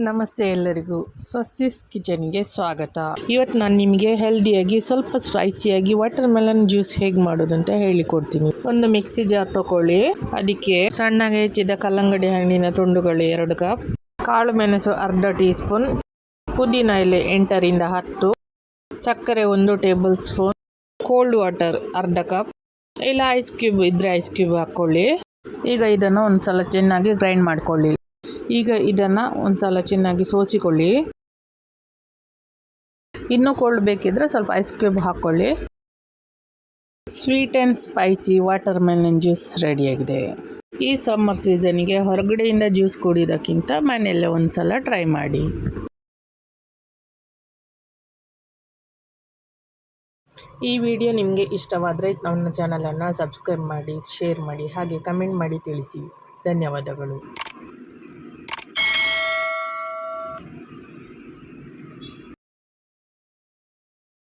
ನಮಸ್ತೆ ಎಲ್ಲರಿಗೂ ಸ್ವಸ್ತಿಸ್ ಕಿಚನ್ಗೆ ಸ್ವಾಗತ. ಇವತ್ತು ನಾನು ನಿಮಗೆ ಹೆಲ್ದಿಯಾಗಿ ಸ್ವಲ್ಪ ಸ್ಪೈಸಿಯಾಗಿ ವಾಟರ್ ಮೆಲನ್ ಜ್ಯೂಸ್ ಹೇಗೆ ಮಾಡೋದು ಅಂತ ಹೇಳಿಕೊಡ್ತೀನಿ. ಒಂದು ಮಿಕ್ಸಿ ಜಾರ್ ತಗೊಳ್ಳಿ. ಅದಕ್ಕೆ ಸಣ್ಣಗೆ ಹೆಚ್ಚಿದ ಕಲ್ಲಂಗಡಿ ಹಣ್ಣಿನ ತುಂಡುಗಳು 2 ಕಪ್, ಕಾಳು ಮೆಣಸು ಅರ್ಧ ಟೀ ಸ್ಪೂನ್, ಪುದೀನ ಎಲೆ 8 ರಿಂದ 10, ಸಕ್ಕರೆ 1 ಟೇಬಲ್ ಸ್ಪೂನ್, ಕೋಲ್ಡ್ ವಾಟರ್ ಅರ್ಧ ಕಪ್, ಇಲ್ಲ ಐಸ್ ಕ್ಯೂಬ್ ಇದ್ದರೆ ಐಸ್ ಕ್ಯೂಬ್ ಹಾಕ್ಕೊಳ್ಳಿ. ಈಗ ಇದನ್ನು ಒಂದು ಸಲ ಚೆನ್ನಾಗಿ ಗ್ರೈಂಡ್ ಮಾಡ್ಕೊಳ್ಳಿ. ಈಗ ಇದನ್ನು ಒಂದ್ಸಲ ಚೆನ್ನಾಗಿ ಸೋಸಿಕೊಳ್ಳಿ. ಇನ್ನೂ ಕೋಲ್ಡ್ ಬೇಕಿದ್ರೆ ಸ್ವಲ್ಪ ಐಸ್ ಕ್ಯೂಬ್ ಹಾಕ್ಕೊಳ್ಳಿ. Sweet and spicy water melon juice ರೆಡಿಯಾಗಿದೆ. ಈ ಸಮ್ಮರ್ ಸೀಸನ್ಗೆ ಹೊರಗಡೆಯಿಂದ ಜ್ಯೂಸ್ ಕುಡಿಯೋದಕ್ಕಿಂತ ಮನೆಯಲ್ಲೇ ಒಂದ್ಸಲ ಟ್ರೈ ಮಾಡಿ. ಈ ವಿಡಿಯೋ ನಿಮಗೆ ಇಷ್ಟವಾದರೆ ನನ್ನ ಚಾನಲನ್ನು ಸಬ್ಸ್ಕ್ರೈಬ್ ಮಾಡಿ, ಶೇರ್ ಮಾಡಿ, ಹಾಗೆ ಕಮೆಂಟ್ ಮಾಡಿ ತಿಳಿಸಿ. ಧನ್ಯವಾದಗಳು.